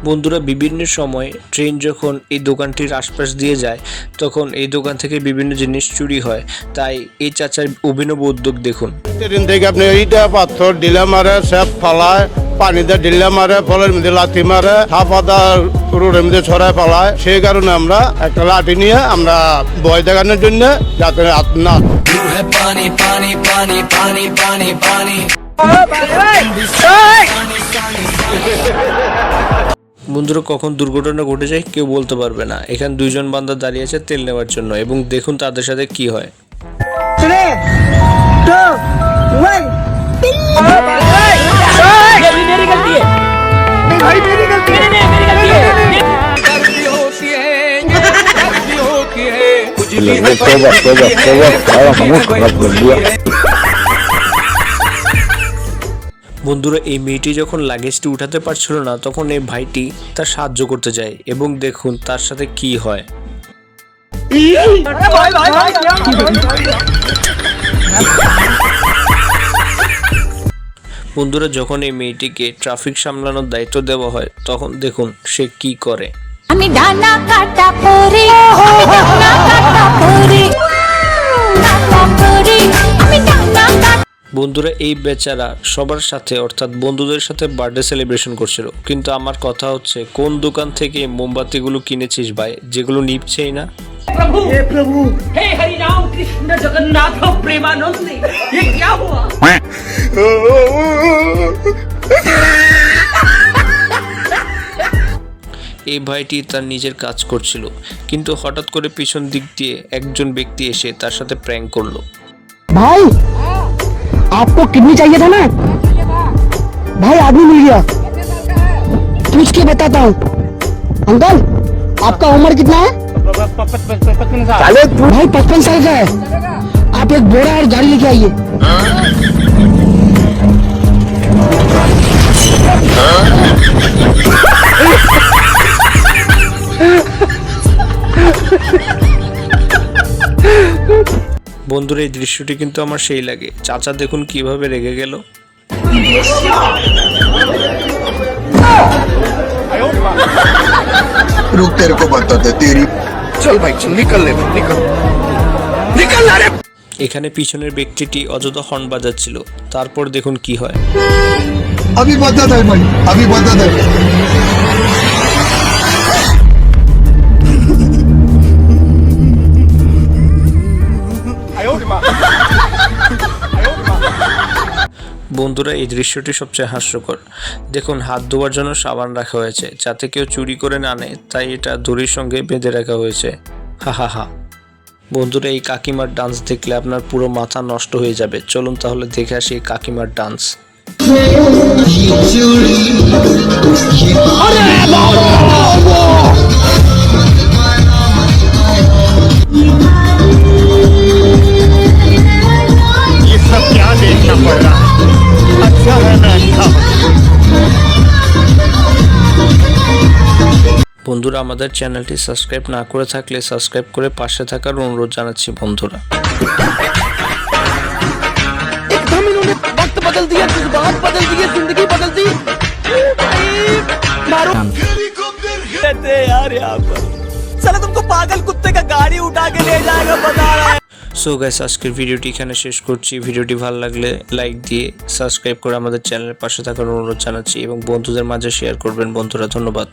বন্ধুরা বিভিন্ন সময় ট্রেন যখন এই দোকানটির আশপাশ দিয়ে যায় তখন এই দোকান থেকে বিভিন্ন জিনিস চুরি হয়, তাই এই চাচার অভিনব উদ্যোগ দেখুন। ট্রেন থেকে আপনি ইটা পাথর ডিলা মারে, সব ফালায়, পানিতে ডিলা মারে, ফলের মধ্যে লাথি মারে, হাফাদা রোডের মধ্যে ছড়ায় পালায়। সেই কারণে আমরা একটা লাঠি নিয়ে আমরা ভয় দেখানোর জন্য যাতে না বন্ধুরা কখন দুর্ঘটনা ঘটে যায় কেউ বলতে পারবে না। এখানে দুইজন বান্দা দাঁড়িয়ে আছে তেল নেওয়ার জন্য এবং দেখুন তাদের সাথে কি হয়। বন্ধুরা এই মেয়েটি যখন লাগেজটি উঠাতে পারছিল না তখন এই ভাইটি তার সাহায্য করতে যায় এবং দেখুন তার সাথে কি হয়। বন্ধুরা যখন এই মেয়েটিকে ট্রাফিক সামলানোর দায়িত্ব দেওয়া হয় তখন দেখুন সে কি করে। আমি ডানা কাটা পরে, আমি ডানা কাটা পরে, কাটা পরে, আমি ডানা কাটা। বন্ধুরা এই বেচারা সবার সাথে অর্থাৎ বন্ধুদের সাথে বার্থডে সেলিব্রেশন করছিল, কিন্তু আমার কথা হচ্ছে কোন দোকান থেকে মোমবাতিগুলো কিনেছিস ভাই, যেগুলো নিভছেই না। प्रभु हे प्रभु हे हरि राम कृष्ण जगन्नाथ प्रेमानंद ये क्या हुआ? এই ভাইটি তার নিজের কাজ করছিল, কিন্তু হঠাৎ করে পিছন দিক দিয়ে একজন ব্যক্তি এসে তার সাথে প্র্যাঙ্ক করলো। भाई आपको किडनी चाहिए था ना भाई, आदमी मिल गया, पूछ के बताता हूँ। अंकल आपका उम्र कितना है? 55 साल। भाई 55 साल का है, आप एक बोरा और गाड़ी लेके आइए। বন্ধুরা এই দৃশ্যটি কিন্তু আমার সেই লাগে। চাচা দেখুন কিভাবে রেগে গেল। रुक तेरे को बताते तेरी चल भाई चल निकल ले निकल निकल ना रे। এখানে পিছনের ব্যক্তিটি অযথা হর্ন বাজাচ্ছিল, তারপর দেখুন কি হয়। अभी बता दे भाई अभी बता दे। বন্ধুরা এই দৃশ্যটি সবচেয়ে হাস্যকর। দেখুন হাত ধোয়ার জন্য সাবান রাখা হয়েছে যাতে কেউ চুরি করে না নেয়, তাই এটা দড়ির সঙ্গে বেঁধে রাখা হয়েছে। হা হা হা। বন্ধুরা এই কাকিমার ডান্স দেখলে আপনার পুরো মাথা নষ্ট হয়ে যাবে। চলুন তাহলে দেখে আসি এই কাকিমার ডান্স। ये सब क्या देखना पड़ रहा है? अच्छा है मैं अच्छा हूँ। বন্ধুরা আমাদের চ্যানেলটি সাবস্ক্রাইব না করে থাকলে সাবস্ক্রাইব করে পাশে থাকার অনুরোধ জানাচ্ছি বন্ধুরা। एकदम इन्होंने वक्त बदल दिया, जज्बात बदल दिए, जिंदगी बदल दी। मारो कहते यार यहाँ पर चलो तुमको पागल कुत्ते का गाड़ी उठा के ले जाएगा बता रहा है। সো গাইস আজকের ভিডিওটি এখানে শেষ করছি। ভিডিওটি ভালো লাগলে লাইক দিয়ে সাবস্ক্রাইব করে আমাদের চ্যানেলের পাশে থাকার অনুরোধ জানাচ্ছি এবং বন্ধুদের মাঝে শেয়ার করবেন বন্ধুরা। ধন্যবাদ।